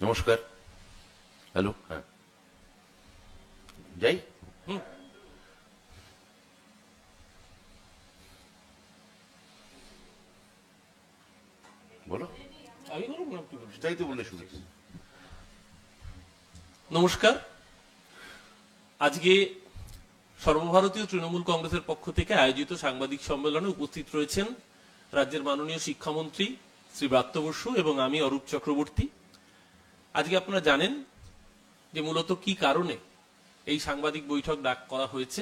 নমস্কার। হ্যালো। হ্যাঁ, যাই। বলো। তাই তো বলে শুনেছি। নমস্কার। আজকে সর্বভারতীয় তৃণমূল কংগ্রেসের পক্ষ থেকে আয়োজিত সাংবাদিক সম্মেলনে উপস্থিত রয়েছেন রাজ্যের মাননীয় শিক্ষামন্ত্রী শ্রী ব্রাত্য বসু এবং আমি অরূপ চক্রবর্তী। আজকে আপনারা জানেন যে মূলত কি কারণে এই সাংবাদিক বৈঠক ডাক করা হয়েছে,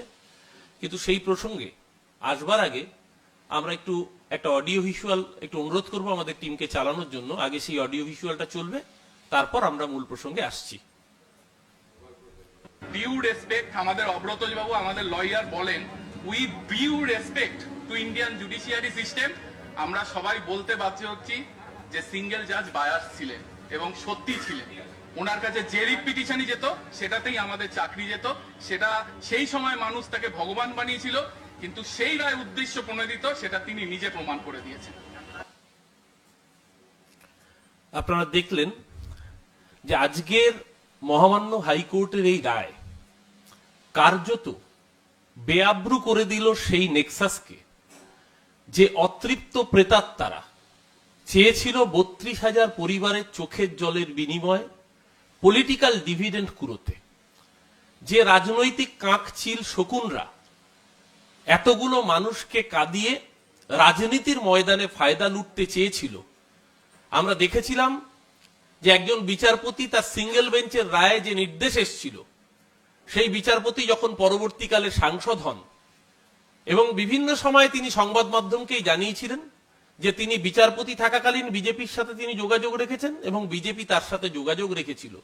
কিন্তু সেই প্রসঙ্গে আসবার আগে আমরা একটা অডিও ভিজুয়াল একটু অনুরোধ করব আমাদের টিমকে চালানোর জন্য। আগে সেই অডিও ভিজুয়ালটা চলবে, তারপর আমরা মূল প্রসঙ্গে আসছি। ডিউ রেসপেক্ট, আমাদের অব্রত বাবু আমাদের লয়ার বলেন, with due respect to Indian judiciary system, আমরা সবাই বলতে বাধ্য হচ্ছি যে সিঙ্গেল জাজ বায়াস ছিলেন এবং সত্যি ছিলেন। ওনার কাছে যে রিট পিটিশনই যেত সেটাতেই আমাদের চাকরি যেত। সেটা সেই সময় মানুষ তাকে ভগবান বানিয়েছিল, কিন্তু সেই রায় উদ্দেশ্য প্রণোদিত সেটা তিনি নিজে প্রমাণ করে দিয়েছেন। আপনারা দেখলেন যে আজকের মহামান্য হাইকোর্টের এই রায় কার্যত বেআব্রু করে দিল সেই নেক্সাসকে যে অতৃপ্ত প্রেতাত্মারা চেয়েছিল ৩২,০০০ পরিবারের চোখের জলের বিনিময়ে পলিটিক্যাল ডিভিডেন্ড কুড়োতে। যে রাজনৈতিক কাকচিল শকুনরা এতগুলো মানুষকে কাঁদিয়ে রাজনীতির ময়দানে ফায়দা লুটতে চেয়েছিল, আমরা দেখেছিলাম যে একজন বিচারপতি তার সিঙ্গেল বেঞ্চের রায়ে যে নির্দেশ এসেছিল, সেই বিচারপতি যখন পরবর্তীকালে সাংসদ হন এবং বিভিন্ন সময় তিনি সংবাদ মাধ্যমকেই জানিয়েছিলেন যে তিনি বিচারপতি থাকাকালীন বিজেপির সাথে তিনি যোগাযোগ রেখেছেন এবং বিজেপি তার সাথে যোগাযোগ রেখেছিল।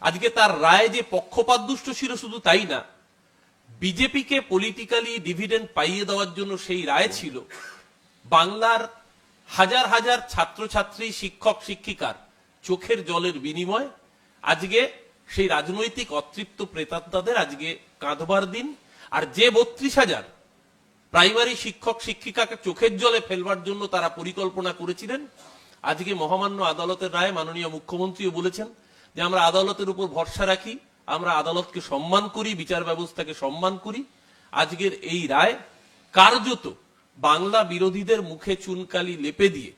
আজকে তার রায় যে পক্ষপাতদুষ্ট ছিল শুধু তাই না, বিজেপিকে পলিটিক্যালি ডিভিডেন্ড পাইয়ে দেওয়ার জন্য সেই রায় ছিল বাংলার হাজার হাজার ছাত্রছাত্রী, শিক্ষক শিক্ষিকার চোখের জলের বিনিময়। আজকে সেই রাজনৈতিক অতৃপ্ত প্রেতাত্মাদের আজকে কাঁদবার দিন। আর যে ৩২,০০০ প্রাইমারি শিক্ষক শিক্ষিকাকে চোখের জলে ফেলবার জন্য তারা পরিকল্পনা করেছিলেন, আজকে মহামান্য আদালতের রায় মাননীয় মুখ্যমন্ত্রীও বলেছেন যে আমরা আদালতের উপর ভরসা রাখি, আমরা আদালতকে সম্মান করি, বিচার ব্যবস্থাকে সম্মান করি। আজকের এই রায় কার্যত বাংলা বিরোধীদের মুখে চুনকালি লেপে দিয়ে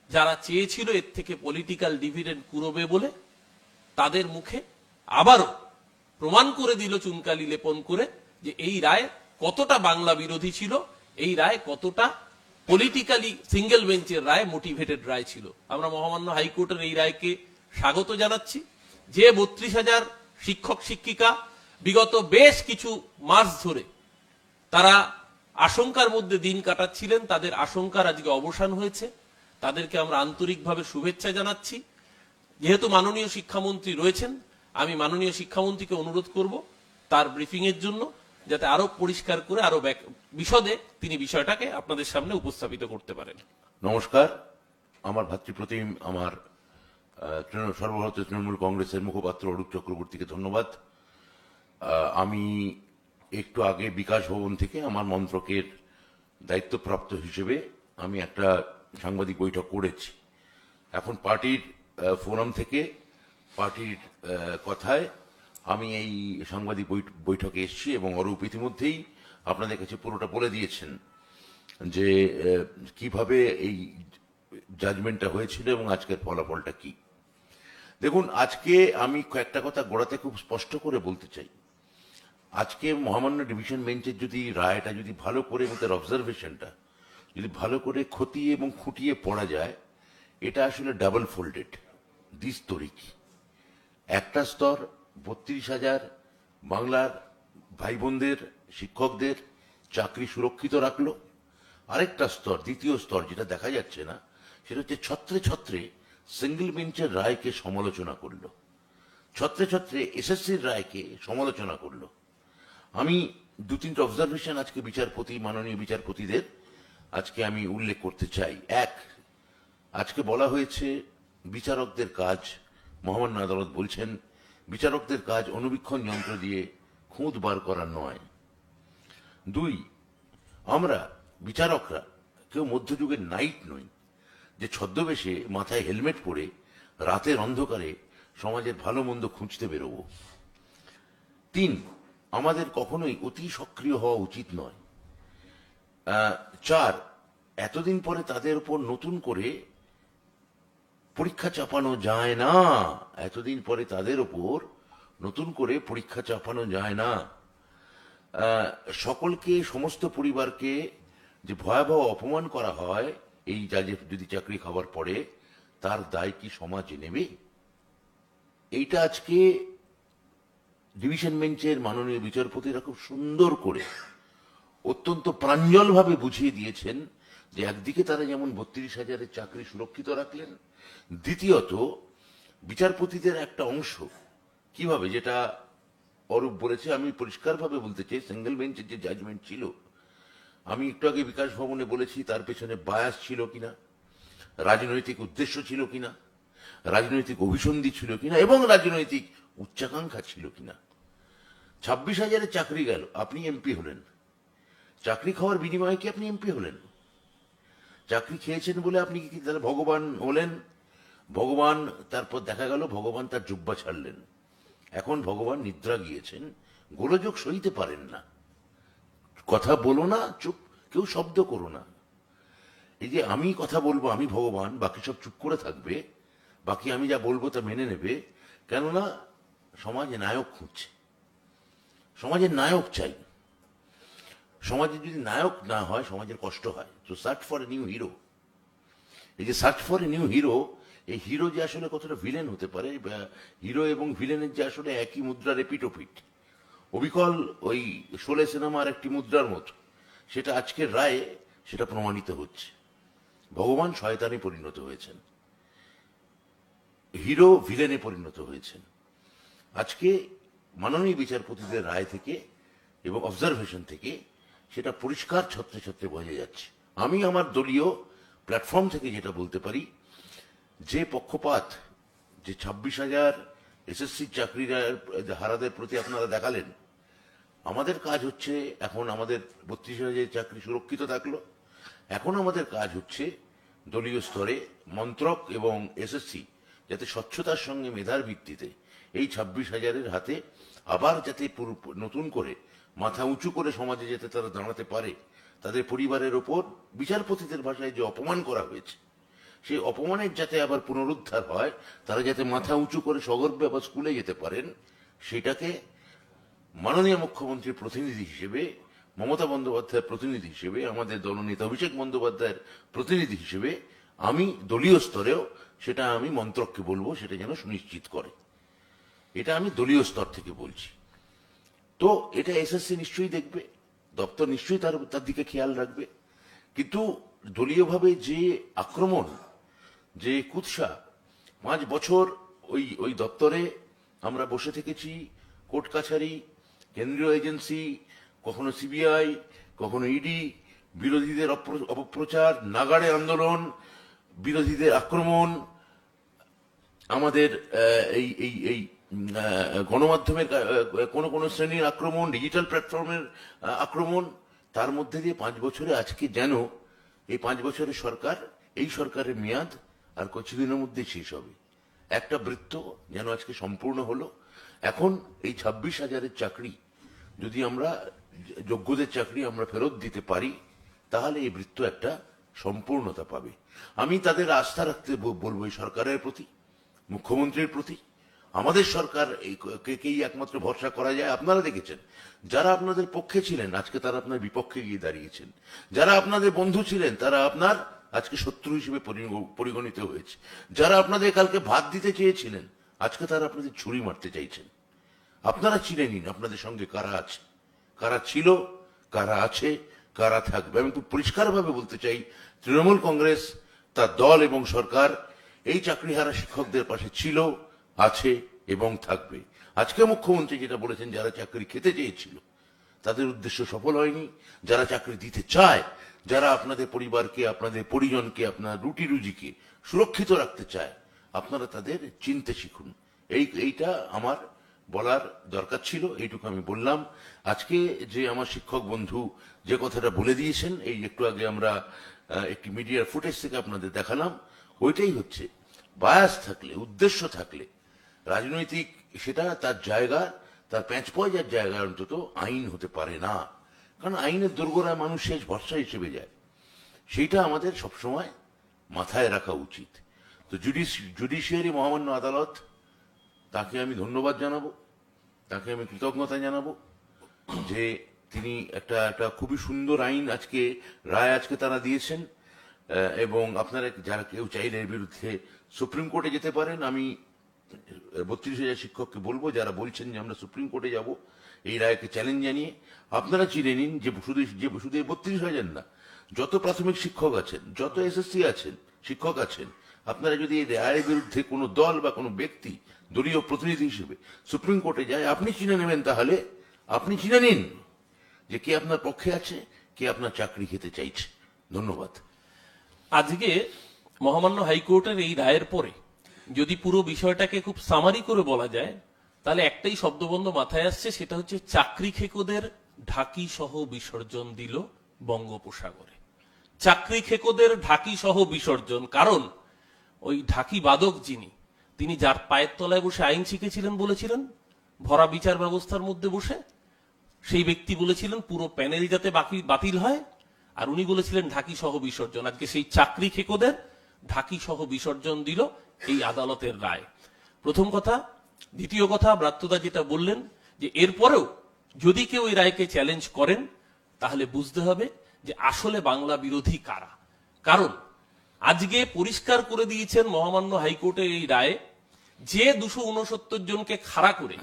যারা চেয়েছিল এর থেকে পলিটিক্যাল ডিভিডেন্ড কুড়োবে বলে, তাদের মুখে আবারও প্রমাণ করে দিল চুনকালি লেপন করে যে এই রায় কতটা বাংলা বিরোধী ছিল, এই রায় কতটা পলিটিক্যালি সিঙ্গেল বেঞ্চের রায়, মোটিভেটেড রায় ছিল। আমরা মহামান্য হাইকোর্টের এই রায়কে স্বাগত জানাচ্ছি। যে ৩২,০০০ শিক্ষক শিক্ষিকা বিগত বেশ কিছু মাস ধরে তারা আশঙ্কার মধ্যে দিন কাটাচ্ছিলেন, তাদের আশঙ্কার আজকে অবসান হয়েছে। তাদেরকে আমরা আন্তরিকভাবে শুভেচ্ছা জানাচ্ছি। যেহেতু মাননীয় শিক্ষামন্ত্রী রয়েছেন, আমি মাননীয় শিক্ষামন্ত্রীকে অনুরোধ করব তার ব্রিফিং এর জন্য, যাতে আরো পরিষ্কার করে আরো বিশদে তিনি বিষয়টাকে আপনাদের সামনে উপস্থাপিত করতে পারেন। নমস্কার। আমার ভাতৃপ্রতিম, আমার সর্বভারতীয় তৃণমূল কংগ্রেসের মুখপাত্র অরূপ চক্রবর্তীকে ধন্যবাদ। আমি একটু আগে বিকাশ ভবন থেকে আমার মন্ত্রকের দায়িত্বপ্রাপ্ত হিসেবে আমি একটা সাংবাদিক বৈঠক করেছি। এখন পার্টির ফোরাম থেকে পার্টির কথায় আমি এই সাংবাদিক বৈঠকে এসেছি এবং অরূপ ইতিমধ্যেই আপনাদের কাছে পুরোটা বলে দিয়েছেন যে কিভাবে এই জাজমেন্টটা হয়েছিল এবং আজকের ফলাফলটা কি। দেখুন, আজকে আমি কয়েকটা কথা গোড়াতে খুব স্পষ্ট করে বলতে চাই। আজকে মহামান্য ডিভিশন বেঞ্চের যদি রায়টা যদি ভালো করে এবং তার অবজারভেশনটা যদি ভালো করে খতিয়ে এবং খুঁটিয়ে পড়া যায়, এটা আসলে ডাবল ফোল্ডেড দ্বিস্তরিক। একটা স্তর ৩২,০০০ বাংলার ভাই বোনদের, শিক্ষকদের চাকরি সুরক্ষিত রাখলো। আরেকটা স্তর, দ্বিতীয় স্তর, যেটা দেখা যাচ্ছে না, সেটা হচ্ছে ছত্রে ছত্রে সিঙ্গেল বেঞ্চের রায়কে সমালোচনা করলো, ছত্রে ছত্রে এসএসসির রায়কে সমালোচনা করলো। আমি ২-৩টা অবজারভেশন আজকে মাননীয় বিচারপতিদের আজকে আমি উল্লেখ করতে চাই। এক, আজকে বলা হয়েছে বিচারকদের কাজ, মহামান্য আদালত বলছেন বিচারকদের কাজ অনুবীক্ষণ যন্ত্র দিয়ে খুঁত বার করা নয়। ২, আমরা বিচারকরা কেউ মধ্যযুগের নাইট নই যে ছদ্মবেশে মাথায় হেলমেট পরে রাতের অন্ধকারে সমাজের ভালো মন্দ খুঁজতে বেরোবো। 3, আমাদের কখনোই অতি সক্রিয় হওয়া উচিত নয়। 4, এতদিন পরে তাদের উপর নতুন করে পরীক্ষা চাপানো যায় না। এতদিন পরে তাদের উপর নতুন করে পরীক্ষা চাপানো যায় না। সকলকে, সমস্ত পরিবারকে যে ভয়াবহ অপমান করা হয় এই জাজের যদি চাকরি খাওয়ার পরে, তার দায় কি সমাজ নেবে? এইটা আজকে ডিভিশন বেঞ্চের মাননীয় বিচারপতিরা খুব সুন্দর করে অত্যন্ত প্রাঞ্জলভাবে বুঝিয়ে দিয়েছেন যে একদিকে তারা যেমন 32,000-এর চাকরি সুরক্ষিত রাখলেন, দ্বিতীয়ত বিচারপতিদের একটা অংশ কিভাবে, যেটা অরূপ বলেছে, আমি পরিষ্কারভাবে বলতে চাই, সিঙ্গেল বেঞ্চের যে জাজমেন্ট ছিল, আমি একটু আগে বিকাশ ভবনে বলেছি তার পেছনে বায়াস ছিল কিনা, রাজনৈতিক উদ্দেশ্য ছিল কিনা, রাজনৈতিক অভিসন্ধি ছিল কিনা, এবং রাজনৈতিক উচ্চাকাঙ্ক্ষা ছিল কিনা। 26,000-এর চাকরি গেল, আপনি এমপি হলেন, চাকরি খাওয়ার বিনিময়ে কি আপনি এমপি হলেন? চাকরি খেয়েছেন বলে আপনি কি তাহলে ভগবান হলেন? ভগবান, তারপর দেখা গেল ভগবান তার জুব্বা ছাড়লেন, এখন ভগবান নিদ্রা গিয়েছেন, গোলযোগ সইতে পারেন না, কথা বলো না, চুপ, কেউ শব্দ করো না। এই যে আমি কথা বলবো, আমি ভগবান, বাকি সব চুপ করে থাকবে, বাকি আমি যা বলবো তা মেনে নেবে, কেননা সমাজে নায়ক খুঁজছে, সমাজের নায়ক চাই। সমাজে যদি নায়ক না হয় সমাজের কষ্ট হয়। তো search for a new hero, এই যে search for a new hero, এই হিরো যে আসলে কতটা ভিলেন হতে পারে, হিরো এবং ভিলেনের যে আসলে একই মুদ্রার এপিটোপিট, অবিকল ওই শোলে সিনেমার একটি মুদ্রার মতো, সেটা আজকের রায়ে সেটা প্রমাণিত হচ্ছে। ভগবান শয়তানে পরিণত হয়েছেন, হিরো ভিলেনে পরিণত হয়েছেন। আজকে মাননীয় বিচারপতিদের রায় থেকে এবং অবজারভেশন থেকে সেটা পরিষ্কার ছত্রে ছত্রে বোঝা যাচ্ছে। আমি আমার দলীয় প্ল্যাটফর্ম থেকে যেটা বলতে পারি, যে পক্ষপাত, যে 26,000 এসএসসি চাকরির হারাদের প্রতি আপনারা দেখালেন, আমাদের কাজ হচ্ছে, এখন আমাদের 32,000 চাকরি সুরক্ষিত থাকলো, এখন আমাদের কাজ হচ্ছে দলীয় স্তরে মন্ত্রক এবং এসএসসি যাতে স্বচ্ছতার সঙ্গে মেধার ভিত্তিতে এই 26,000-এর হাতে আবার যাতে নতুন করে মাথা উঁচু করে সমাজে যাতে তারা দাঁড়াতে পারে, তাদের পরিবারের ওপর বিচারপতিদের ভাষায় যে অপমান করা হয়েছে, সেই অপমানের যাতে আবার পুনরুদ্ধার হয়, তারা যাতে মাথা উঁচু করে সগর্বে আবার স্কুলে যেতে পারেন, সেটাকে মাননীয় মুখ্যমন্ত্রীর প্রতিনিধি হিসেবে, মমতা বন্দ্যোপাধ্যায়ের প্রতিনিধি হিসেবে, আমাদের দলনেতা অভিষেক বন্দ্যোপাধ্যায়ের প্রতিনিধি হিসেবে আমি দলীয় স্তরেও সেটা আমি মন্ত্রককে বলবো সেটা যেন সুনিশ্চিত করে। এটা আমি দলীয় স্তর থেকে বলছি। তো এটা এসএসসি নিশ্চয়ই দেখবে, দপ্তর নিশ্চয়ই তার দিকে খেয়াল রাখবে, কিন্তু দলীয়ভাবে যে আক্রমণ, যে কুৎসা, 5 বছর ওই দপ্তরে আমরা বসে থেকেছি, কোর্ট কাছারি, কেন্দ্রীয় এজেন্সি, কখনো সিবিআই, কখনো ইডি, বিরোধীদের অপপ্রচার, নাগাড়ে আন্দোলন, বিরোধীদের আক্রমণ, আমাদের এই এই এই গণমাধ্যমের কোন শ্রেণীর আক্রমণ, ডিজিটাল প্ল্যাটফর্মের আক্রমণ, তার মধ্যে দিয়ে 5 বছরে আজকে যেন এই 5 বছরের সরকার, এই সরকারের মেয়াদ আর কিছুদিনের মধ্যে শেষ হবে। একটা বৃত্ত যেন আজকে সম্পূর্ণ হলো। এখন এই 26,000-এর চাকরি যদি আমরা, যোগ্যদের চাকরি আমরা ফেরত দিতে পারি, তাহলে এই বৃত্ত একটা সম্পূর্ণতা পাবে। আমি তাদের আস্থা রাখতে বলবো এই সরকারের প্রতি, মুখ্যমন্ত্রীর প্রতি। আমাদের সরকার কেই একমাত্র ভরসা করা যায়। আপনারা দেখেছেন, যারা আপনাদের পক্ষে ছিলেন আজকে তারা আপনার বিপক্ষে গিয়ে দাঁড়িয়েছেন, যারা আপনাদের বন্ধু ছিলেন তারা আপনার আজকে শত্রু হিসেবে পরিগণিত হয়েছে, যারা আপনাদের কালকে ভাত দিতে চেয়েছিলেন আজকে তারা আপনাদের ছুরি মারতে চাইছেন। আপনারা চিনে নিন আপনাদের সঙ্গে কারা আছে, কারা ছিল, কারা আছে, কারা থাকবে। আমি খুব পরিষ্কারভাবে বলতে চাই, তৃণমূল কংগ্রেস, তার দল এবং সরকার এই চাকরিহারা শিক্ষকদের পাশে ছিল, আছে এবং থাকবে। আজকে মুখ্যমন্ত্রী যেটা বলেছেন, যারা চাকরি খেতে চেয়েছিল তাদের উদ্দেশ্য সফল হয়নি, যারা চাকরি দিতে চায়, যারা আপনাদের পরিবারকে, আপনাদের পরিজনকে, আপনার রুটি রুজিকে সুরক্ষিত রাখতে চায়, আপনারা তাদের চিনতে শিখুন। এইটা আমার বলার দরকার ছিল, এইটুকু আমি বললাম। আজকে যে আমার শিক্ষক বন্ধু যে কথাটা বলে দিয়েছেন, এই একটু আগে আমরা একটি মিডিয়ার ফুটেজ থেকে আপনাদের দেখালাম, ওইটাই হচ্ছে, বায়াস থাকলে, উদ্দেশ্য থাকলে রাজনৈতিক সেটা তার জায়গা, তার প্যাঁচ পয়জার জায়গা অন্তত আইন হতে পারে না, কারণ আইনের দোরগোড়ায় মানুষ শেষ ভরসা হিসেবে যায়। সেইটা আমাদের সবসময় মাথায় রাখা উচিত। তো জুডিশিয়ারি মহামান্য আদালত, তাকে আমি ধন্যবাদ জানাবো, তাকে আমি কৃতজ্ঞতা জানাবো যে তিনি একটা একটা খুবই সুন্দর আইন আজকে, রায় আজকে তারা দিয়েছেন। এবং আপনারা যারা কেউ চাইলে এর বিরুদ্ধে সুপ্রিম কোর্টে যেতে পারেন। আমি 32,000 শিক্ষককে বলবো যারা বলছেন যে আমরা সুপ্রিম কোর্টে যাব, এই রায়কে চ্যালেঞ্জ জানিয়ে আপনারা চিনে নিন যে শুধু 32,000 না, যত প্রাথমিক শিক্ষক আছেন, যত এসএসসি আছেন, শিক্ষক আছেন, আপনারা যদি এই রায়ের বিরুদ্ধে কোনো দল বা কোনো ব্যক্তি দলীয় প্রতিনিধি হিসেবে সুপ্রিম কোর্টে যায়, আপনি চিনে নেবেন, তাহলে আপনি চিনে নিন যে কে আপনার পক্ষে আছে, কে আপনার চাকরি খেতে চাইছে। ধন্যবাদ। আজকে মহামান্য হাইকোর্টের এই রায়ের পরে যদি পুরো বিষয়টাকে খুব সামারি করে বলা যায়, তাহলে একটাই শব্দবন্ধ মাথায় আসছে, সেটা হচ্ছে চাকরি খেকোদের ঢাকি সহ বিসর্জন দিল বঙ্গোপসাগরে। চাকরি খেকোদের ঢাকি সহ বিসর্জন, কারণ ওই ঢাকি বাদক যিনি, তিনি যার পায়ের তলায় বসে আইন শিখেছিলেন বলেছিলেন, ভরা বিচার ব্যবস্থার মধ্যে বসে সেই ব্যক্তি বলেছিলেন পুরো প্যানেল যাতে বাতিল হয়, আর উনি বলেছিলেন ঢাকি সহ বিসর্জন। আজকে সেই চাকরি খেকোদের ঢাকি সহ বিসর্জন দিল এই আদালতের রায়। প্রথম কথা। দ্বিতীয় কথা, ব্রাত্যদা যেটা বললেন যে এরপরেও যদি কেউ এই রায়কে চ্যালেঞ্জ করেন, তাহলে বুঝতে হবে যে আসলে বাংলা বিরোধী কারা। কারণ আজকে পরিষ্কার করে দিয়েছেন মহামান্য হাইকোর্টের এই রায়ে, যে 269 জনকে খাড়া করে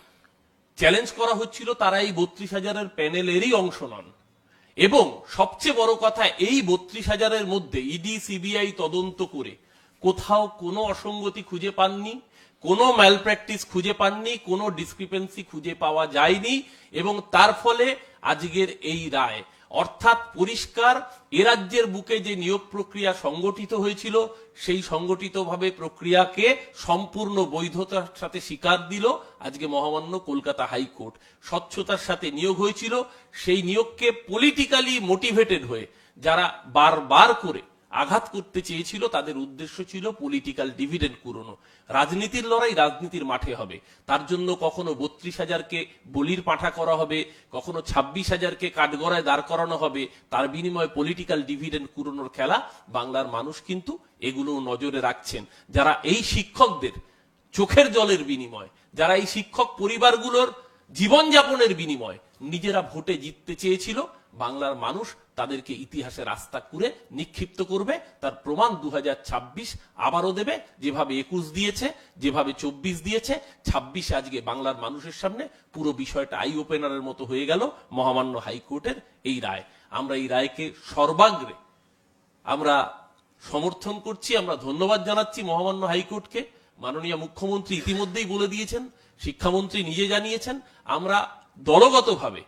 চ্যালেঞ্জ করা হচ্ছিল তারা এই 32,000-এর প্যানেলেরই অংশ নন। এবং সবচেয়ে বড় কথা, এই 32,000-এর মধ্যে ইডি সিবিআই তদন্ত করে কোথাও কোনো অসঙ্গতি খুঁজে পাননি, কোনো ম্যালপ্র্যাকটিস খুঁজে পাননি, কোনো ডিসক্রিপেন্সি খুঁজে পাওয়া যায়নি। এবং তার ফলে আজকের এই রায়, অর্থাৎ পরিষ্কার এ রাজ্যের বুকে যে নিয়োগ প্রক্রিয়া সংগঠিত হয়েছিল, সেই সংগঠিতভাবে প্রক্রিয়াকে সম্পূর্ণ বৈধতার সাথে স্বীকার দিল আজকে মহামান্য কলকাতা হাইকোর্ট। স্বচ্ছতার সাথে নিয়োগ হয়েছিল, সেই নিয়োগকে পলিটিক্যালি মোটিভেটেড হয়ে যারা বারবার করে আঘাত করতে চেয়েছিল, তাদের উদ্দেশ্য ছিল পলিটিক্যাল ডিভিডেন্ড কুড়োনো। রাজনীতির লড়াই রাজনীতির মাঠে হবে, তার জন্য কখনো 32,000-কে বলির পাঁঠা করা হবে, কখনো 26,000-কে কাঠগড়ায় দাঁড় করানো হবে, তার বিনিময়ে পলিটিক্যাল ডিভিডেন্ড কুড়োনোর খেলা বাংলার মানুষ কিন্তু এগুলো নজরে রাখছেন। যারা এই শিক্ষকদের চোখের জলের বিনিময়, যারা এই শিক্ষক পরিবারগুলোর জীবনযাপনের বিনিময় নিজেরা ভোটে জিততে চেয়েছিল, বাংলার মানুষ তাদেরকে ইতিহাসের রাস্তা করে নিক্ষিপ্ত করবে। তার প্রমাণ 2026 আবারও দেবে, যেভাবে 21 দিয়েছে, যেভাবে 24 দিয়েছে, 26 আজকে বাংলার মানুষের সামনে পুরো বিষয়টা আই ওপেনারের মতো হয়ে গেল মহামান্য হাইকোর্টের এই রায়। আমরা এই রায়কে সর্বাগ্রে আমরা সমর্থন করছি, আমরা ধন্যবাদ জানাচ্ছি মহামান্য হাইকোর্টকে। মাননীয় মুখ্যমন্ত্রী ইতিমধ্যেই বলে দিয়েছেন, শিক্ষামন্ত্রী নিজে জানিয়েছেন, আমরা দলগতভাবে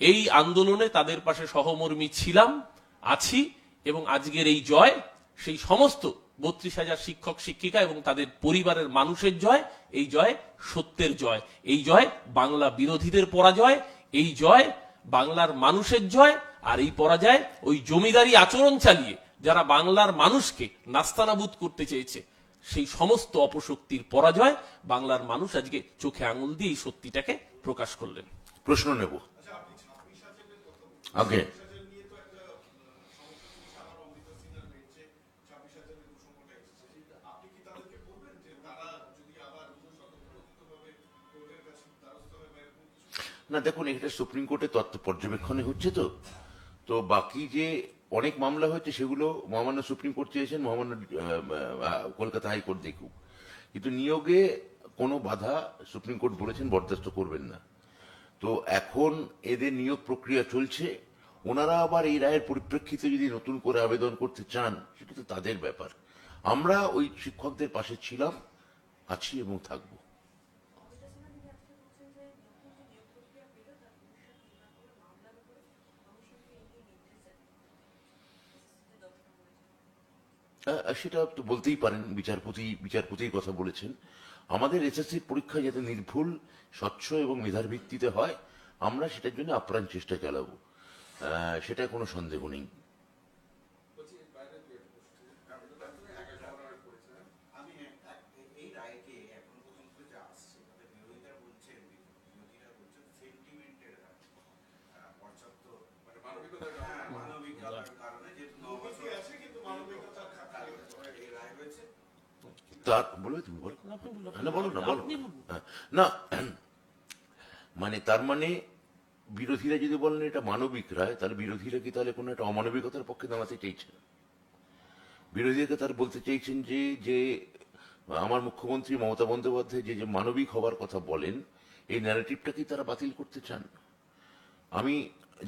এই আন্দোলনে তাদের পাশে সহমর্মী ছিলাম, আছি। এবং আজকের এই জয় সেই সমস্ত 32,000 শিক্ষক শিক্ষিকা এবং তাদের পরিবারের মানুষের জয়, এই জয় সত্যের জয়, এই জয় বাংলা বিরোধীদের পরাজয়, এই জয় বাংলার মানুষের জয়। আর এই পরাজয় ওই জমিদারি আচরণ চালিয়ে যারা বাংলার মানুষকে নাস্তানাবুদ করতে চেয়েছে, সেই সমস্ত অপশক্তির পরাজয়। বাংলার মানুষ আজকে চোখে আঙুল দিয়ে এই সত্যিটাকে প্রকাশ করলেন। প্রশ্ন নেব আগে। না দেখুন, এটা সুপ্রিম কোর্টে তথ্য পর্যবেক্ষণে হচ্ছে। তো বাকি যে অনেক মামলা হয়েছে সেগুলো মহামান্য সুপ্রিম কোর্ট চেয়েছেন মহামান্য কলকাতা হাইকোর্ট দেখুক, কিন্তু নিয়োগে কোনো বাধা সুপ্রিম কোর্ট বলেছেন বরদাস্ত করবেন না। তো এখন এদের নিয়োগ প্রক্রিয়া চলছে, ওনারা আবার এই রায়ের পরিপ্রেক্ষিতে যদি নতুন করে আবেদন করতে চান, সেটা তো তাদের ব্যাপার। আমরা ওই শিক্ষকদের পাশে ছিলাম, আছি এবং থাকবো। সেটা তো বলতেই পারেন, বিচারপতির কথা বলেছেন। আমাদের এসএসসি পরীক্ষা যাতে নির্ভুল, স্বচ্ছ এবং মেধার ভিত্তিতে হয়, আমরা সেটার জন্য আপ্রাণ চেষ্টা চালাবো, সেটা কোনো সন্দেহ নেই। আমি এই রায়কে এখন পর্যন্ত যা আসছে তার বলবে, তুমি বলো আপনি বলুন, না, বলো না, বলো আপনি বলুন। হ্যাঁ, না মানে তার মানে বিরোধীরা যদি বলেন এটা মানবিক রায়, তাহলে বিরোধীরা কি তাহলে কোনো একটা অমানবিকতার পক্ষে দাঁড়াতে চাইছেন? বিরোধীদেরকে তার বলতে চাইছেন যে যে আমার মুখ্যমন্ত্রী মমতা বন্দ্যোপাধ্যায় যে যে মানবিক হবার কথা বলেন, এই ন্যারেটিভটা কি তারা বাতিল করতে চান? আমি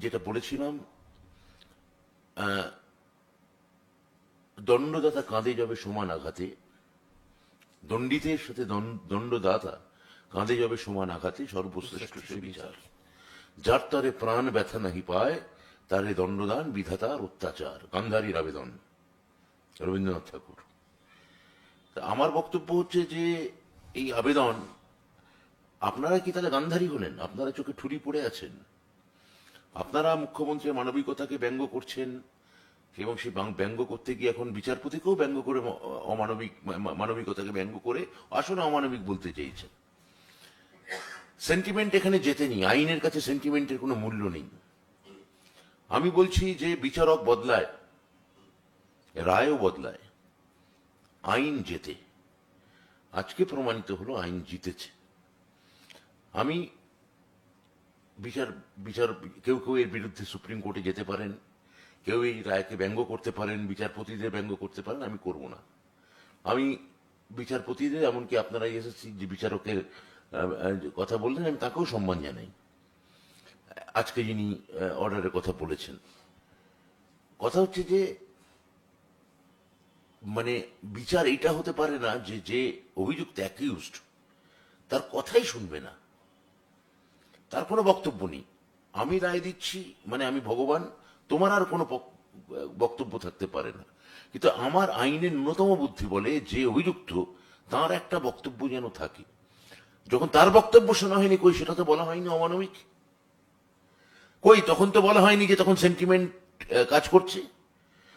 যেটা বলেছিলাম, দণ্ডদাতা কাঁধে যাবে সমান আঘাতে, দণ্ডিতের সাথে দণ্ডদাতা কাঁধে যাবে সমান আঘাতে, সর্বশ্রেষ্ঠ সে বিচার। যার তারে প্রাণ ব্যথা নাহি পায়, তারে দণ্ডদান বিধাতার অত্যাচার। গান্ধারীর আবেদন, রবীন্দ্রনাথ ঠাকুর। তা আমার বক্তব্য হচ্ছে যে এই আবেদন, আপনারা কি তাহলে গান্ধারী হলেন? আপনারা চোখে ঠুরি পড়ে আছেন? আপনারা মুখ্যমন্ত্রীর মানবিকতাকে ব্যঙ্গ করছেন, এবং সেই ব্যঙ্গ করতে গিয়ে এখন বিচারপতিকেও ব্যঙ্গ করে মানবিকতাকে ব্যঙ্গ করে আসলে অমানবিক বলতে চেয়েছেন। সেন্টিমেন্ট এখানে জেতেনি, আইনের কাছে সেন্টিমেন্টের কোনো মূল্য নেই। আমি বলছি যে বিচারক বদলায়, রায়ও বদলায়, আইন জেতে। আজকে প্রমাণিত হলো আইন জিতেছে। আমি বিচার বিচার কেউ কেউ এর বিরুদ্ধে সুপ্রিম কোর্টে যেতে পারেন, কেউ এই রায়কে ব্যঙ্গ করতে পারেন, বিচারপতিদের ব্যঙ্গ করতে পারেন, আমি করব না। আমি বিচারপতিদের, এমনকি আপনারা এসেছি যে বিচারকের কথা বললেন, আমি তাকেও সম্মান জানাই, আজকে যিনি অর্ডারের কথা বলেছেন। কথা হচ্ছে যে মানে বিচার এটা হতে পারে না যে যে অভিযুক্ত অ্যাকিউজড তার কথাই শুনবে না, তার কোনো বক্তব্য নেই। আমি রায় দিচ্ছি মানে আমি ভগবান, তোমার আর কোনো বক্তব্য থাকতে পারে না। কিন্তু আমার আইনের ন্যূনতম বুদ্ধি বলে যে অভিযুক্ত, তার একটা বক্তব্য যেন থাকে। যখন তার বক্তব্য শোনা হয়নি, কই সেটা তো বলা হয়নি অমানবিক, কই তখন তো বলা হয়নি যে তখন সেন্টিমেন্ট কাজ করছে।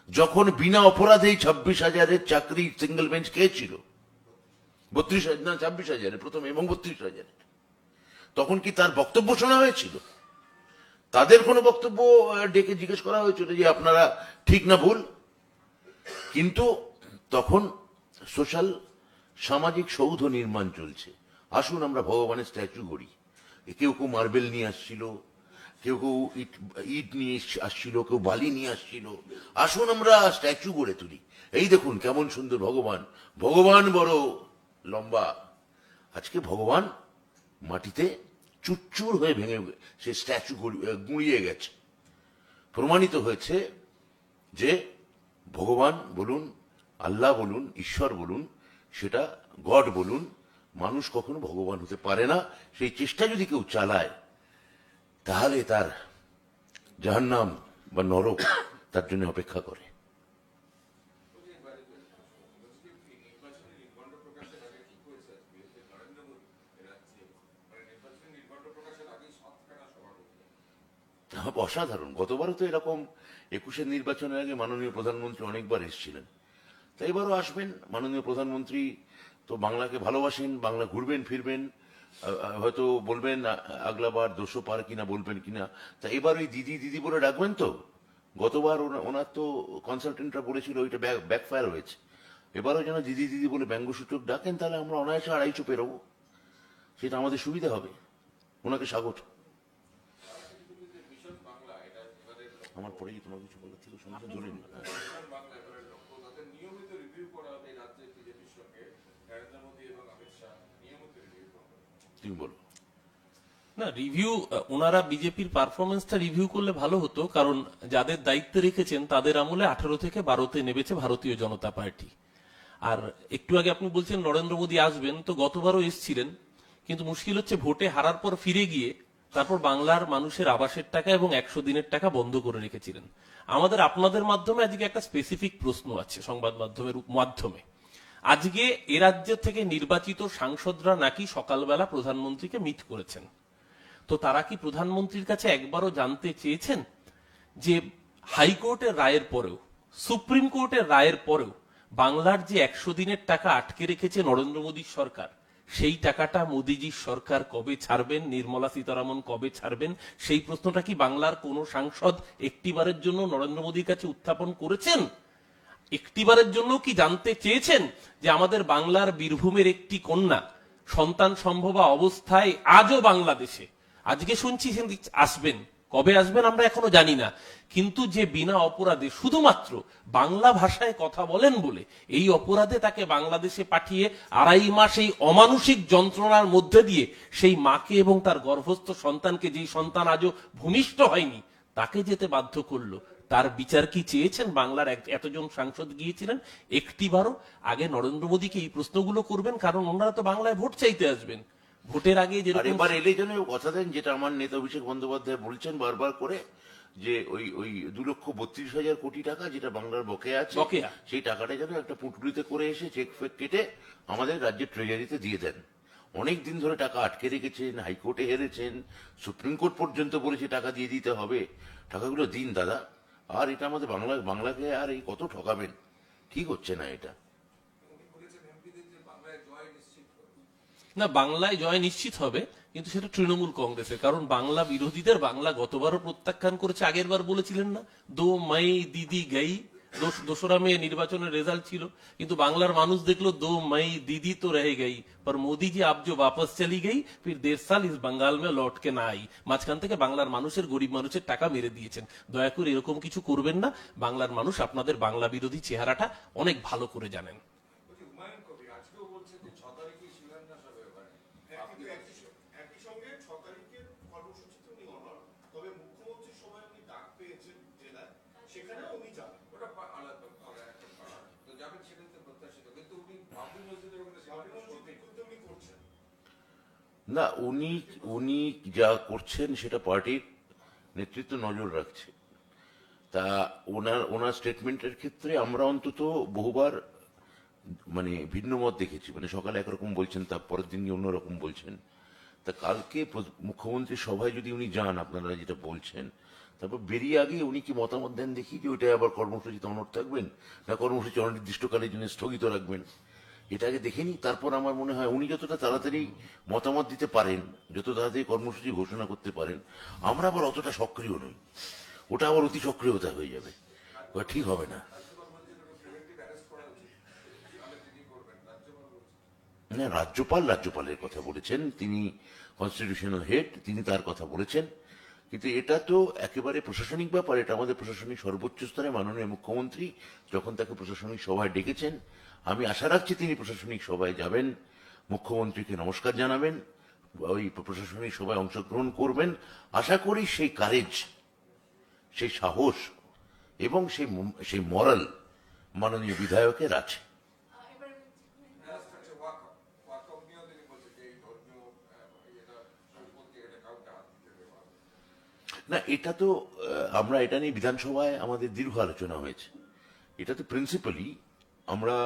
যখন বিনা অপরাধেই 26,000-এর চাকরি সিঙ্গেল বেঞ্চ খেয়েছিল, 32,000 না 26,000 প্রথমে এবং 32,000, তখন কি তার বক্তব্য শোনা হয়েছিল? তাদের কোনো বক্তব্য ডেকে জিজ্ঞেস করা হয়েছিল যে আপনারা ঠিক না ভুল? কিন্তু তখন সোশ্যাল সামাজিক সৌধ নির্মাণ চলছে, আসুন আমরা ভগবানের স্ট্যাচু গড়ি। কেউ কেউ মার্বেল নিয়ে আসছিল, কেউ কেউ ইট নিয়ে আসছিল, কেউ বালি নিয়ে আসছিল। আসুন আমরা স্ট্যাচু গড়ে তুলি। এই দেখুন কেমন সুন্দর ভগবান, ভগবান বড় লম্বা। আজকে ভগবান মাটিতে চুরচুর হয়ে ভেঙে সে স্ট্যাচু গুঁড়িয়ে গেছে। প্রমাণিত হয়েছে যে ভগবান বলুন, আল্লাহ বলুন, ঈশ্বর বলুন, সেটা গড বলুন, মানুষ কখনো ভগবান হতে পারে না। সেই চেষ্টা যদি কেউ চালায়, তাহলে তার জাহান্নাম বা নরক তার জন্য অপেক্ষা করে। অসাধারণ। গতবারও তো এরকম 21-এর নির্বাচনের আগে মাননীয় প্রধানমন্ত্রী অনেকবার এসেছিলেন, তাই এবারও আসবেন। মাননীয় প্রধানমন্ত্রী তো বাংলাকে ভালোবাসেন, বাংলা ঘুরবেন ফিরবেন, হয়তো বলবেন আগলাবার 200 পার কিনা, বলবেন কিনা। তা এবার ওই দিদি দিদি বলে ডাকবেন তো? গতবার ওনার তো কনসালটেন্টরা বলেছিল ওইটা ব্যাকফায়ার হয়েছে। এবারও যেন দিদি দিদি বলে ব্যঙ্গসূচক ডাকেন, তাহলে আমরা অনায়াসে 250 পেরোবো, সেটা আমাদের সুবিধা হবে। ওনাকে স্বাগত। আমার পরে তোমার কিছু বলার থেকে শুনতে ধরে নি। তুমি বলো। না, রিভিউ ওনারা বিজেপির পারফরমেন্সটা রিভিউ করলে ভালো হতো, কারণ যাদের দায়িত্বে রেখেছেন তাদের আমলে 18 থেকে 12-তে নেমেছে ভারতীয় জনতা পার্টি। আর একটু আগে আপনি বলছেন নরেন্দ্র মোদী আসবেন, তো গতবারও এসেছিলেন, কিন্তু মুশকিল হচ্ছে ভোটে হারার পর ফিরে গিয়ে তারপর বাংলার মানুষের আবাসের টাকা এবং 100 দিনের টাকা বন্ধ করে রেখেছিলেন। আমাদের আপনাদের মাধ্যমে আজকে একটা স্পেসিফিক প্রশ্ন আছে সংবাদ মাধ্যমের মাধ্যমে। আজকে এ রাজ্য থেকে নির্বাচিত সাংসদরা নাকি সকালবেলা প্রধানমন্ত্রীকে মিট করেছেন, তো তারা কি প্রধানমন্ত্রীর কাছে একবারও জানতে চেয়েছেন যে হাইকোর্টের রায়ের পরেও, সুপ্রিম কোর্টের রায়ের পরেও বাংলার যে 100 দিনের টাকা আটকে রেখেছে নরেন্দ্র মোদীর সরকার, সেই টাকাটা মোদীজির সরকার কবে ছাড়বেন, নির্মলা সীতারামন কবে ছাড়বেন, সেই প্রশ্নটা কি বাংলার কোন সাংসদ একটিবারের জন্য নরেন্দ্র মোদীর কাছে উত্থাপন করেছেন? একটিবারের জন্য কি জানতে চেয়েছেন যে আমাদের বাংলার বীরভূমের একটি কন্যা সন্তান সম্ভবা অবস্থায় আজও বাংলাদেশে, আজকে শুনছি আসবেন, কবে আসবেন আমরা এখনো জানি না, কিন্তু যে বিনা অপরাধে শুধুমাত্র বাংলা ভাষায় কথা বলেন বলে এই অপরাধে তাকে বাংলাদেশে পাঠিয়ে 2.5 মাস এই অমানসিক যন্ত্রণার মধ্যে দিয়ে সেই মাকে এবং তার গর্ভস্থ সন্তানকে, যেই সন্তান আজও ভূমিষ্ঠ হয়নি, তাকে যেতে বাধ্য করলো, তার বিচার কি চেয়েছেন? বাংলার এতজন সাংসদ গিয়েছিলেন, একটিবারও? আগে নরেন্দ্র মোদীকে এই প্রশ্নগুলো করবেন, কারণ ওনারা তো বাংলায় ভোট চাইতে আসবেন। ভোটের আগে আর যেরকম এবার এলে যেন কথা দেন, যেটা আমার নেতা অভিষেক বন্দ্যোপাধ্যায় বলছেন বারবার করে, যে ওই 2,32,000 কোটি টাকা যেটা বাংলার বকেয়া আছে, বকেয়া। সেই টাকাটা যেন একটা পুটুলিতে করে এসে চেক ফেক কেটে আমাদের রাজ্যের ট্রেজারিতে দিয়ে দেন। অনেক দিন ধরে টাকা আটকে রেখেছেন, হাইকোর্টে হেরেছেন, সুপ্রিম কোর্ট পর্যন্ত বলেছে টাকা দিয়ে দিতে হবে। টাকাগুলো দিন দাদা। আর এটা আমাদের বাংলাকে আর এই কত ঠকাবেন? ঠিক হচ্ছে না এটা। না, বাংলায় জয় নিশ্চিত হবে, কিন্তু সেটা তৃণমূল কংগ্রেসের, কারণ বাংলা বিরোধীদের বাংলা গতবারও প্রত্যাখ্যান করেছে। আগের বার বলেছিলেন না, 2 মে দিদি গই, 2রা মে নির্বাচনের রেজাল্ট ছিল, কিন্তু বাংলার মানুষ দেখলো 2 মে দিদি তো রহে গই, पर मोदी जी आप जो वापस चली गई फिर 1.5 साल इस बंगाल में लौट के ना आई। মাঝখান থেকে বাংলার মানুষের, গরিব মানুষের টাকা মেরে দিয়েছেন। দয়া করে এরকম কিছু করবেন না। বাংলার মানুষ আপনাদের বাংলা বিরোধী চেহারাটা অনেক ভালো করে জানেন। একই সঙ্গে 6 তারিখের কর্মসূচিতে উনি অনর, তবে মুখ্যমন্ত্রীর সভায় উনি ডাক পেয়েছেন জেলায়, সেখানে উনি যান। ওটা আলাদা তো যাবেন, সেটা তো প্রত্যাশিত, কিন্তু উনি বাবরি মসজিদের ওখানে উনি করছেন না। উনি যা করছেন সেটা পার্টির নেতৃত্ব নজর রাখছে। তা ওনার স্টেটমেন্টের ক্ষেত্রে আমরা অন্তত বহুবার মানে ভিন্ন মত দেখেছি। মানে সকালে একরকম বলছেন, তার পরের দিন অন্যরকম বলছেন। তা কালকে মুখ্যমন্ত্রীর সভায় যদি উনি যান, আপনারা যেটা বলছেন, তারপর বেরিয়ে আগে উনি কি মতামত দেন দেখি, যে ওইটাই আবার কর্মসূচিতে অনড় থাকবেন না কর্মসূচি অনির্দিষ্টকালের জন্য স্থগিত রাখবেন, এটা আগে দেখে নিই। তারপর আমার মনে হয় উনি যতটা তাড়াতাড়ি মতামত দিতে পারেন, যত তাড়াতাড়ি কর্মসূচি ঘোষণা করতে পারেন, আমরা আবার অতটা সক্রিয় নই, ওটা আবার অতি সক্রিয়তা হয়ে যাবে, ওটা ঠিক হবে না। না, রাজ্যপালের কথা বলেছেন, তিনি কনস্টিটিউশনাল হেড, তিনি তার কথা বলেছেন। কিন্তু এটা তো একেবারে প্রশাসনিক ব্যাপার, এটা আমাদের প্রশাসনিক সর্বোচ্চ স্তরে মাননীয় মুখ্যমন্ত্রী যখন তাকে প্রশাসনিক সভায় ডেকেছেন, আমি আশা রাখছি তিনি প্রশাসনিক সভায় যাবেন, মুখ্যমন্ত্রীকে নমস্কার জানাবেন, ওই প্রশাসনিক সভায় অংশগ্রহণ করবেন। আশা করি সেই কারেজ, সেই সাহস এবং সেই মরাল মাননীয় বিধায়কের আছে। না, এটা তো আমরা এটা নিয়ে বিধানসভায় আমাদের দীর্ঘ আলোচনা হয়েছে। এটা তো প্রিন্সিপালি আমরা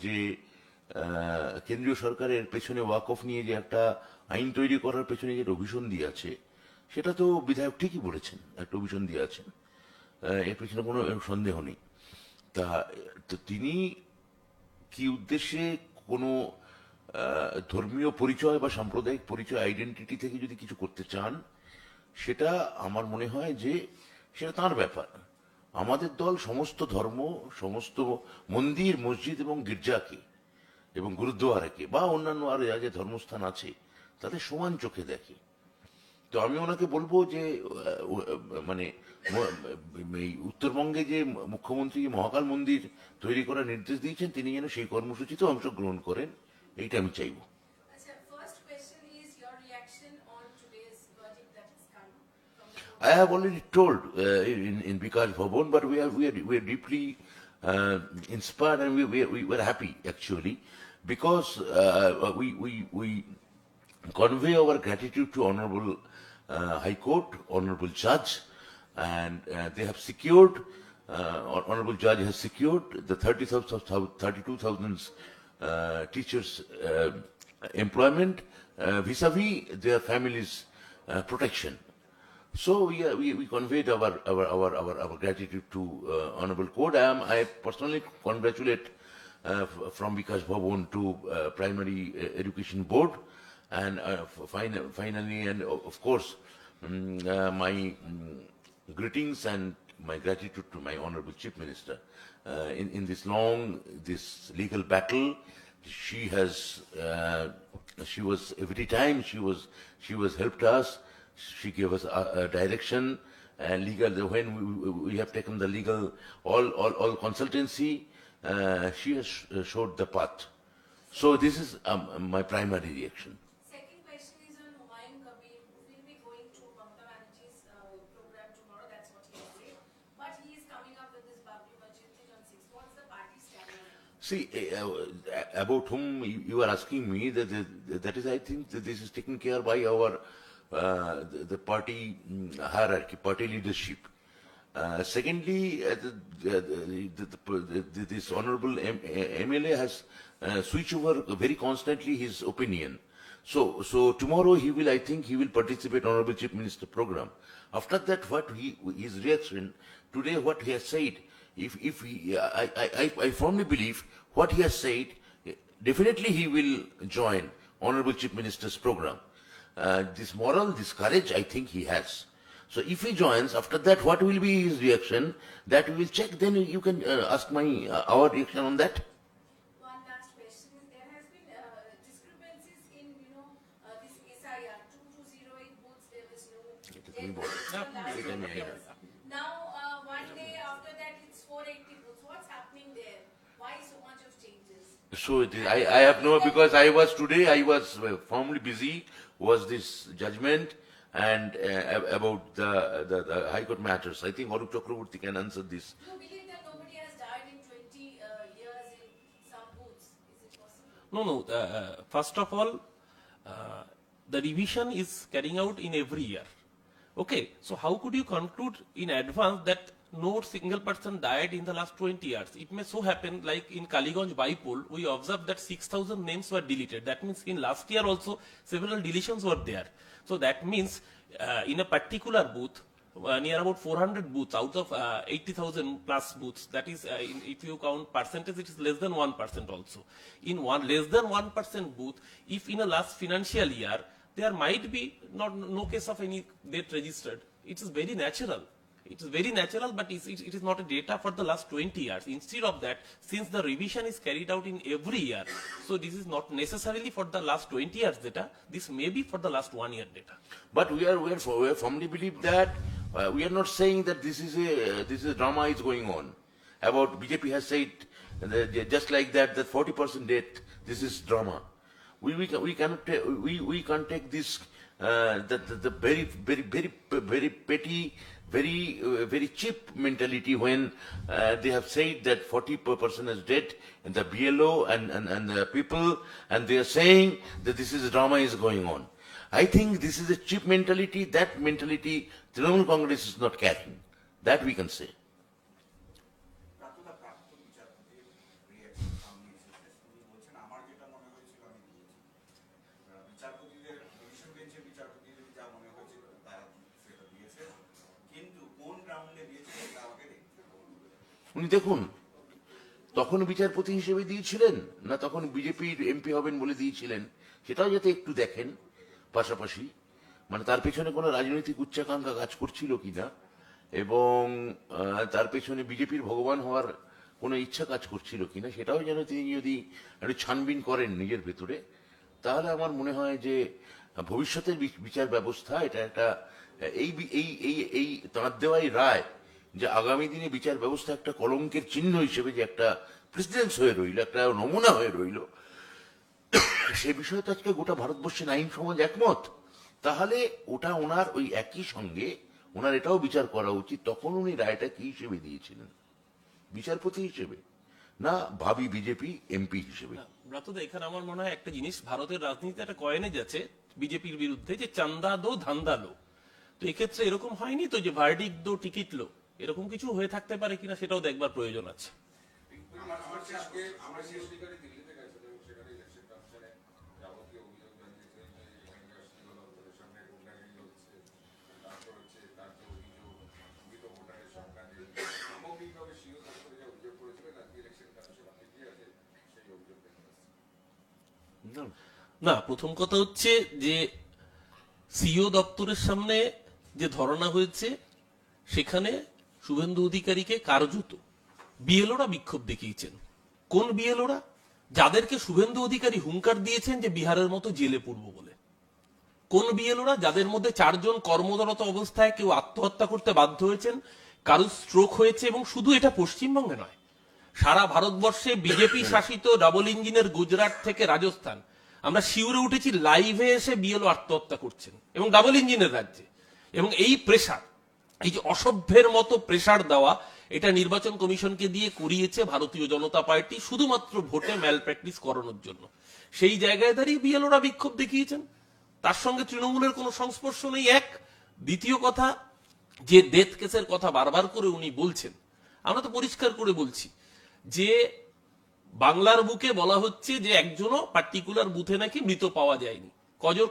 যে কেন্দ্রীয় সরকারের পেছনে ওয়াক অফ নিয়ে যে একটা আইন তৈরি করার পেছনে যে অভিসন্ধি আছে, সেটা তো বিধায়ক ঠিকই বলেছেন, একটা অভিসন্ধি আছে, এর পেছনে কোনো সন্দেহ নেই। তো তিনি কি উদ্দেশ্যে কোনো ধর্মীয় পরিচয় বা সাম্প্রদায়িক পরিচয়, আইডেন্টিটি থেকে যদি কিছু করতে চান, সেটা আমার মনে হয় যে সেটা তাঁর ব্যাপার। আমাদের দল সমস্ত ধর্ম, সমস্ত মন্দির, মসজিদ এবং গির্জাকে এবং গুরুদ্বারাকে বা অন্যান্য আরো যা যা ধর্মস্থান আছে তাদের সমান চোখে দেখে। তো আমি ওনাকে বলবো যে মানে এই উত্তরবঙ্গে যে মুখ্যমন্ত্রী মহাকাল মন্দির তৈরি করার নির্দেশ দিয়েছেন, তিনি যেন সেই কর্মসূচিতে অংশগ্রহণ করেন, এইটা আমি চাইবো। I have already told in Bikash Bhavan, but we are deeply inspired, and we are happy actually, because we convey our gratitude to Honorable High Court, Honorable Judge, and they have secured, Honorable Judge has secured the 32,000 teachers employment vis-a-vis their families' protection. So we conveyed our gratitude to Honorable Court. I personally congratulate from Bikash Bhavan to Primary Education Board, and finally, and of course, my greetings and my gratitude to my honorable chief minister. In this this legal battle, she was every time she was helped us. She gave us a direction and legal. When we have taken the legal all consultancy, she has showed the path. So this is my primary reaction. Second question is on Humayun Kabir, who will be going to Mamata Banerjee's program tomorrow. That's what he has said. But he is coming up with this Babri Masjid thing on 6th. What's the party stand on it? See, about whom you are asking me, that is, I think, that this is taken care by our the party hierarchy, party leadership. Secondly, this honorable MLA has switched over very constantly his opinion. So tomorrow I think he will participate in Honorable Chief Minister program. After that, his reaction today, what he has said, I firmly believe what he has said, definitely he will join Honorable Chief Minister's program. This moral, this courage, I think he has. So if he joins, after that, what will be his reaction? That we will check. Then you can ask our reaction on that. One last question. There has been discrepancies in, this SIR 2208 booths. There was no. Now, one day after that, it's 480 booths. What's happening there? Why so much of changes? So I have no, because I was firmly busy, was this judgment and about the High Court matters. I think Arup Chakraborty can answer this. Do you believe that nobody has died in 20 years in some booths? Is it possible? No. First of all, the revision is carrying out in every year. Okay, so how could you conclude in advance that no single person died in the last 20 years? It may so happen, like in Kaliganj Bypoll, we observed that 6,000 names were deleted. That means in last year also several deletions were there. So that means in a particular booth, near about 400 booths out of 80,000 plus booths, that is, if you count percentage, it is less than 1% also. In less than 1% booth, if in a last financial year, there might be no case of any death registered. It is very natural. It is very natural, but it is not a data for the last 20 years. Instead of that, since the revision is carried out in every year, so this is not necessarily for the last 20 years data. This may be for the last 1 year data. But we firmly believe that we are not saying that this is a drama is going on. About BJP has said just like that 40% death. This is drama. We can't take this the very petty, very cheap mentality when they have said that 40% is dead and the BLO and the people, and they are saying that this is drama is going on. I think this is a cheap mentality. That mentality Trinamool Congress is not carrying. That we can say. প্রাপ্তদা প্রাপ্ত বিচারপতির reaction সামনে এসেছে। তিনি বলছেন, আমার যেটা মনে হয়েছিল আমি দিয়েছি। বিচারপতিদের ডিভিশন বেঞ্চের বিচারপতিদের যা মনে হয়েছিল তারা সেটা দিয়েছে, কিন্তু কোন গ্রাউন্ডে দিয়েছে সেটা আমাকে দেখতে হবে। উনি দেখুন, তখন বিচারপতি হিসেবে দিয়েছিলেন না তখন বিজেপির এমপি হবেন বলে দিয়েছিলেন, সেটাও যাতে একটু দেখেন পাশাপাশি, মানে তার পেছনে কোনো রাজনৈতিক উচ্চাকাঙ্ক্ষা কাজ করছিল কিনা এবং তার পেছনে বিজেপির ভগবান হওয়ার কোনো ইচ্ছা কাজ করছিল কিনা, সেটাও যেন তিনি যদি একটু ছানবিন করেন নিজের ভেতরে, তাহলে আমার মনে হয় যে ভবিষ্যতের বিচার ব্যবস্থা এটা একটা এই তাঁর দেওয়াই রায় যে আগামী দিনে বিচার ব্যবস্থা একটা কলঙ্কের চিহ্ন হিসেবে যে একটা প্রেসিডেন্স হয়ে রইল, একটা নমুনা হয়ে রইল, সে বিষয়ে তো আজকে গোটা ভারতবর্ষের আইন সমাজ একমত। তাহলে ওটা ওনার ওই একই সঙ্গে ওনার এটাও বিচার করা উচিত, তখন উনি রায়টা কি হিসেবে দিয়েছিলেন, বিচারপতি হিসেবে না ভাবি বিজেপি এমপি হিসেবে। ব্রাতদা, এখানে আমার মনে হয় একটা জিনিস ভারতের রাজনীতিতে একটা কয়েনে যাচ্ছে বিজেপির বিরুদ্ধে, যে চান্দা দো ধান্দা লো। তো এক্ষেত্রে এরকম হয়নি তো যে ভার্ডিক দো টিকিট লো, এরকম কিছু হয়ে থাকতে পারে কিনা সেটাও দেখবার প্রয়োজন আছে। আমার শেষ দিকে দিল্লিতে গেছিল এবং সেখানে ইলেকশন কমিশনে যাবতীয় অভিযোগ জানিয়েছে যে এখানকার সিও দপ্তরের সামনে গুন্ডাগিরি হচ্ছে, তারপর হচ্ছে তার যে অভিযোগ মৃত ভোটারের সংখ্যা নেই, সামগ্রিকভাবে সিও দপ্তরে যে অভিযোগ করেছিলেন আজকে ইলেকশন কমিশন আপনি কি আছে সেই অভিযোগ দেখতে পাচ্ছেন। না, প্রথম কথা হচ্ছে যে সিও দপ্তরের সামনে যে ধর্ণা হয়েছে সেখানে শুভেন্দু অধিকারীকে কার্যত বিএলওরা বিক্ষোভ দেখিয়েছেন। কোন বিএলওরা? যাদেরকে শুভেন্দু অধিকারী হুঙ্কার দিয়েছেন যে বিহারের মতো জেলে পড়ব বলে। কোন বিএলওরা? যাদের মধ্যে 4 জন কর্মরত অবস্থায় কেউ আত্মহত্যা করতে বাধ্য হয়েছেন, কারো স্ট্রোক হয়েছে, এবং শুধু এটা পশ্চিমবঙ্গে নয়, সারা ভারতবর্ষে বিজেপি শাসিত ডাবল ইঞ্জিনের গুজরাট থেকে রাজস্থান, আমরা শিউরে উঠেছি লাইভে এসে বিএলও আত্মহত্যা করছেন, এবং ডাবল ইঞ্জিনের রাজ্যে। এবং এই প্রেসার, এই যে অসভ্যের মতো প্রেসার দেওয়া, এটা নির্বাচন কমিশনকে দিয়ে করিয়েছে ভারতীয় জনতা পার্টি শুধুমাত্র ভোটে ম্যাল প্র্যাকটিস করানোর জন্য। সেই জায়গায় দাঁড়িয়ে বিএলওরা বিক্ষোভ দেখিয়েছেন, তার সঙ্গে তৃণমূলের কোনো সংস্পর্শ নেই। এক, দ্বিতীয় কথা, যে ডেথ কেসের কথা বারবার করে উনি বলছেন, আমরা তো পরিষ্কার করে বলছি যে বাংলার বুকে বলা হচ্ছে যে একজনও পার্টিকুলার বুথে নাকি মৃত পাওয়া যায়নি।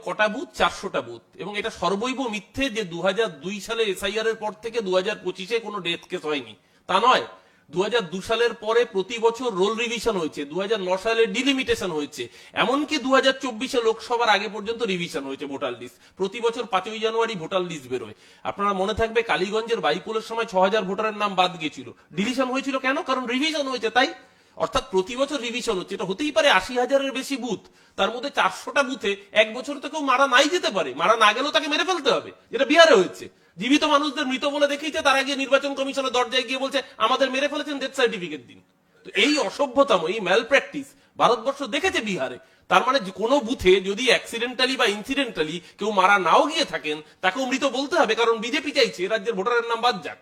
কটা বুথ? 400টা বুথ। এবং এটা সর্বৈব মিথ্যে যে 2002 সালে এসআইআর এর পর থেকে 2025-এ কোনো ডেথ কেস হয়নি, তা নয়। 2002 সালের পরে প্রতি বছর রোল রিভিশন হয়েছে, 2009 সালে ডিলিমিটেশন হয়েছে, এমনকি 2024-এ লোকসভার আগে পর্যন্ত রিভিশন হয়েছে ভোটার লিস্ট। প্রতি বছর 5ই জানুয়ারি ভোটার লিস্ট বেরোয়। আপনারা মনে থাকবে কালীগঞ্জের বাইপোলের সময় 6000 ভোটারের নাম বাদ গিয়েছিল, ডিলিশন হয়েছিল কেন? কারণ রিভিশন হয়েছে, তাই। অর্থাৎ প্রতি বছর রিভিশন হচ্ছে। এটা হতেই পারে 80,000-এর বেশি বুথ, তার মধ্যে 400টা বুথে এক বছর তো কেউ মারা নাই যেতে পারে, মারা না গেলেও তাকে মেরে ফেলতে হবে, যেটা বিহারে হয়েছে। জীবিত মানুষদের মৃত বলে দেখিয়েছে, তার আগে নির্বাচন কমিশনের দরজায় গিয়ে বলছে আমাদের মেরে ফেলেছেন, ডেথ সার্টিফিকেট দিন। তো এই অসভ্যতাম, এই ম্যাল প্র্যাকটিস ভারতবর্ষ দেখেছে বিহারে। তার মানে কোনো বুথে যদি অ্যাক্সিডেন্টালি বা ইনসিডেন্টালি কেউ মারা নাও গিয়ে থাকেন, তাকেও মৃত বলতে হবে, কারণ বিজেপি চাইছে রাজ্যের ভোটারের নাম বাদ যাক।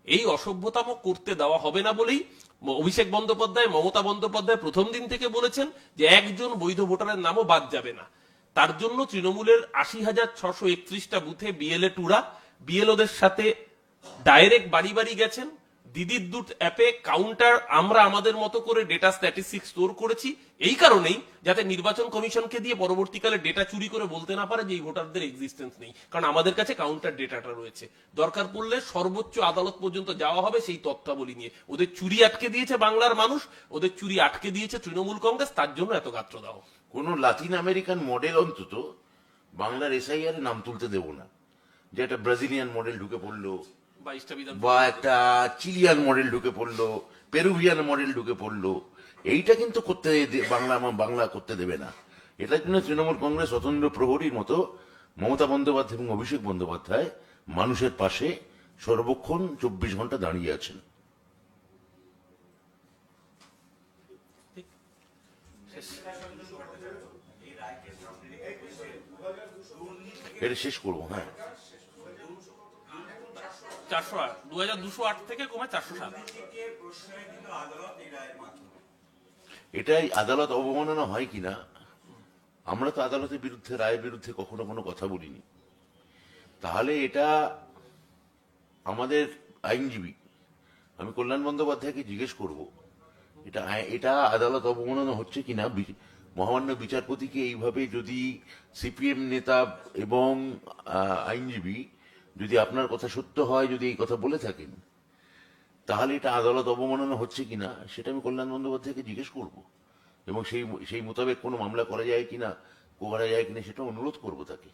এই অসভ্যতাম করতে দেওয়া হবে না বলেই অভিষেক বন্দ্যোপাধ্যায়, মমতা বন্দ্যোপাধ্যায় প্রথম দিন থেকে বলেছেন যে একজন বৈধ ভোটারের নামও বাদ যাবে না। তার জন্য তৃণমূলের 80,631টা বুথে বিএলএ টুরা বিএলওদের সাথে ডাইরেক্ট বাড়ি বাড়ি গেছেন। দিদির দুট অ্যাপে কাউন্টার আমরা আমাদের মতো করে ডেটা স্ট্যাটিস্টিক্স স্টোর করেছি, এই কারণেই যাতে নির্বাচন কমিশনকে দিয়ে পরবর্তীকালে ডেটা চুরি করে বলতে না পারে যে এই ভোটারদের এক্সিস্টেন্স নেই, কারণ আমাদের কাছে কাউন্টার ডেটাটা রয়েছে। দরকার পড়লে সর্বোচ্চ আদালত পর্যন্ত যাওয়া হবে সেই তথ্যাবলী নিয়ে। ওদের চুরি আটকে দিয়েছে বাংলার মানুষ, ওদের চুরি আটকে দিয়েছে তৃণমূল কংগ্রেস, তার জন্য এত গাত্রদাহ। কোন লাতিন আমেরিকান মডেল অন্তত বাংলার এসআইআর নাম তুলতে দেব না, যে একটা ব্রাজিলিয়ান মডেল ঢুকে পড়লো, 22টা বিধান বা একটা চিলিয়ান মডেল ঢুকে পড়লো, পেরুভিয়ান মডেল ঢুকে পড়লো, এইটা কিন্তু বাংলা করতে দেবে না। এটার জন্য তৃণমূল কংগ্রেস স্বতন্ত্র প্রহরীর মতো মমতা বন্দ্যোপাধ্যায় এবং অভিষেক বন্দ্যোপাধ্যায় মানুষের পাশে সর্বক্ষণ 24 ঘন্টা দাঁড়িয়ে আছেন। এটা শেষ করবো। হ্যাঁ, 408, 2208 থেকে কমে 407। এটাই আদালত অবমাননা হয় কিনা। আমরা তো আদালতের বিরুদ্ধে, রায়ের বিরুদ্ধে কখনো কোনো কথা বলিনি। তাহলে এটা আমাদের আইনজীবী, আমি কল্যাণ বন্দ্যোপাধ্যায়কে জিজ্ঞেস করব, এটা আদালত অবমাননা হচ্ছে কিনা। মহামান্য বিচারপতিকে এইভাবে যদি সিপিএম নেতা এবং আইনজীবী, যদি আপনার কথা সত্য হয়, যদি এই কথা বলে থাকেন, তাহলে এটা আদালত অবমাননা হচ্ছে কিনা সেটা আমি কল্যাণ বন্দ্যোপাধ্যায়কে জিজ্ঞেস করব, এবং সেই মোতাবেক কোনো মামলা করা যায় কিনা সেটা অনুরোধ করব তাকে।